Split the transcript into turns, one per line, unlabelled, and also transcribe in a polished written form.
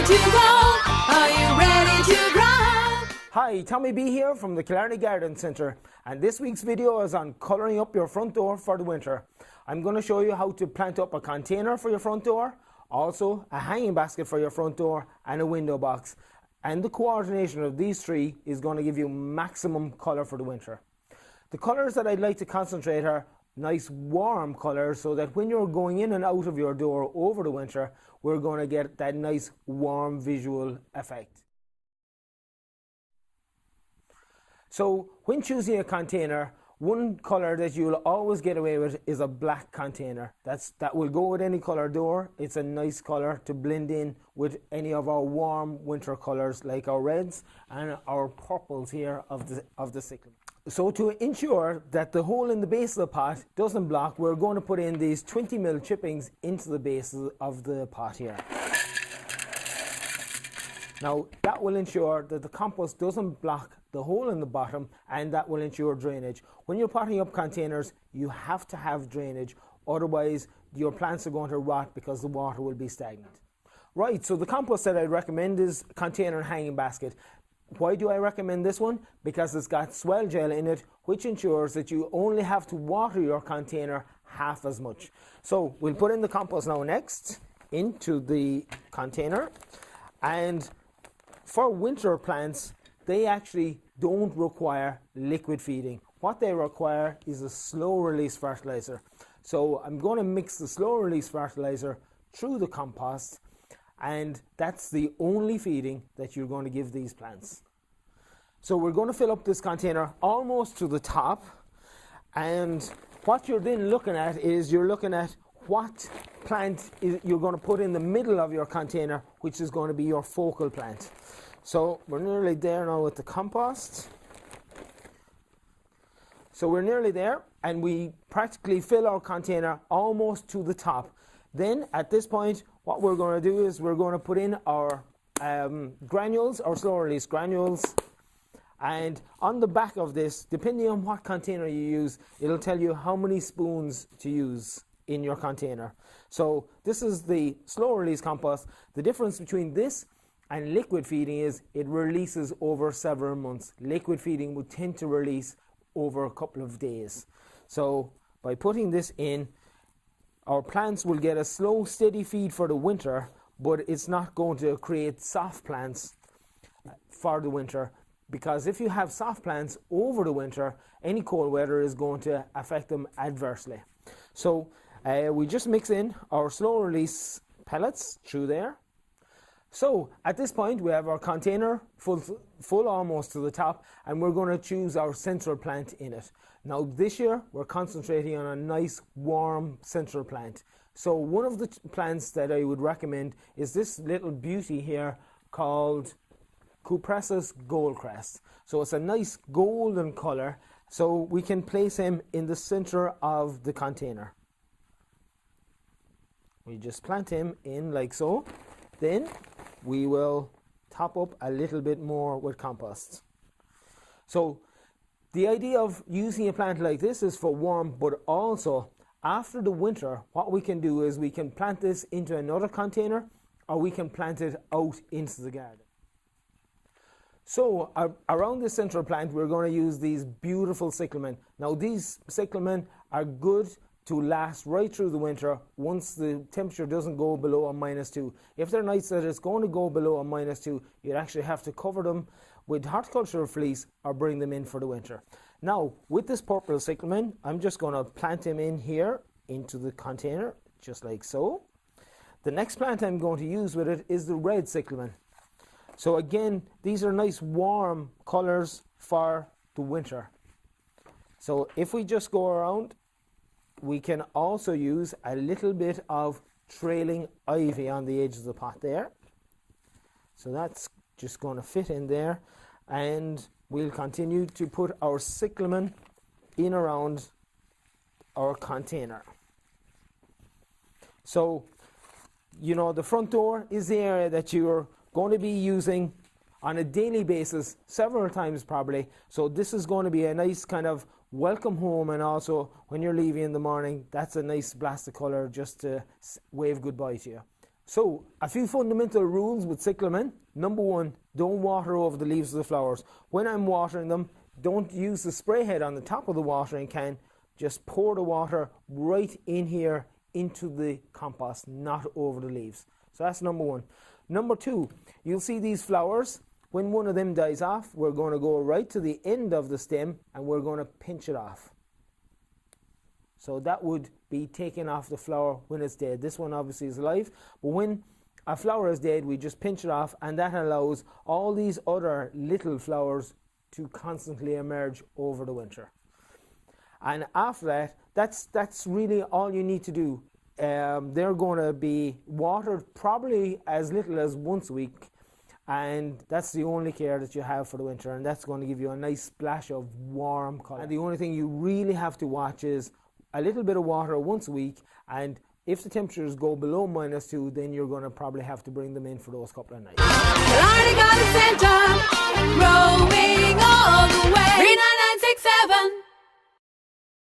to grow? Are you ready to grow?
Hi, Tommy B here from the Killarney Garden Centre, and this week's video is on colouring up your front door for the winter. I'm going to show you how to plant up a container for your front door, also a hanging basket for your front door and a window box. And the coordination of these three is going to give you maximum colour for the winter. The colours that I'd like to concentrate are nice warm colours, so that when you're going in and out of your door over the winter, we're going to get that nice warm visual effect. So when choosing a container, one colour that you'll always get away with is a black container. That will go with any colour door. It's a nice colour to blend in with any of our warm winter colours like our reds and our purples here of the cyclamen. So to ensure that the hole in the base of the pot doesn't block, we're going to put in these 20mm chippings into the base of the pot here. Now that will ensure that the compost doesn't block the hole in the bottom, and that will ensure drainage. When you're potting up containers, you have to have drainage, otherwise your plants are going to rot because the water will be stagnant. Right, so the compost that I recommend is container and hanging basket. Why do I recommend this one? Because it's got swell gel in it, which ensures that you only have to water your container half as much. So we'll put in the compost now next into the container. And for winter plants, they actually don't require liquid feeding. What they require is a slow release fertilizer. So I'm going to mix the slow release fertilizer through the compost, and that's the only feeding that you're going to give these plants. So we're going to fill up this container almost to the top, and what you're then looking at is you're looking at what plant you're going to put in the middle of your container, which is going to be your focal plant. So we're nearly there now with the compost. So we're nearly there, and we practically fill our container almost to the top. Then at this point, what we're going to do is we're going to put in our granules, our slow release granules. And on the back of this, depending on what container you use, it'll tell you how many spoons to use in your container. So this is the slow release compost. The difference between this and liquid feeding is it releases over several months. Liquid feeding would tend to release over a couple of days. So by putting this in, our plants will get a slow, steady feed for the winter, but it's not going to create soft plants for the winter, because if you have soft plants over the winter, any cold weather is going to affect them adversely. So we just mix in our slow release pellets through there. So at this point we have our container full almost to the top, and we're going to choose our central plant in it. Now this year we're concentrating on a nice warm central plant. So one of the plants that I would recommend is this little beauty here called Cupressus Goldcrest. So it's a nice golden colour, so we can place him in the centre of the container. We just plant him in like so. Then we will top up a little bit more with compost. So the idea of using a plant like this is for warm, but also after the winter, what we can do is we can plant this into another container, or we can plant it out into the garden. So around this central plant, we're going to use these beautiful cyclamen. Now these cyclamen are good to last right through the winter once the temperature doesn't go below a -2. If they're nights that it's going to go below a -2, you'd actually have to cover them with horticultural fleece or bring them in for the winter. Now with this purple cyclamen, I'm just going to plant him in here into the container, just like so. The next plant I'm going to use with it is the red cyclamen. So again, these are nice warm colours for the winter. So if we just go around, we can also use a little bit of trailing ivy on the edge of the pot there. So that's just going to fit in there, and we'll continue to put our cyclamen in around our container. So, you know, the front door is the area that you're going to be using on a daily basis, several times probably. So this is going to be a nice kind of welcome home, and also when you're leaving in the morning, that's a nice blast of colour just to wave goodbye to you. So, a few fundamental rules with cyclamen. Number one, don't water over the leaves of the flowers. When I'm watering them, don't use the spray head on the top of the watering can. Just pour the water right in here into the compost, not over the leaves. So that's number one. Number two, you'll see these flowers. When one of them dies off, we're going to go right to the end of the stem and we're going to pinch it off. So that would be taking off the flower when it's dead. This one obviously is alive, but when a flower is dead, we just pinch it off, and that allows all these other little flowers to constantly emerge over the winter. And after that, that's really all you need to do. They're going to be watered probably as little as once a week, and that's the only care that you have for the winter, and that's going to give you a nice splash of warm colour. And the only thing you really have to watch is a little bit of water once a week, and if the temperatures go below -2, then you're going to probably have to bring them in for those couple of nights.
Killarney Garden Centre.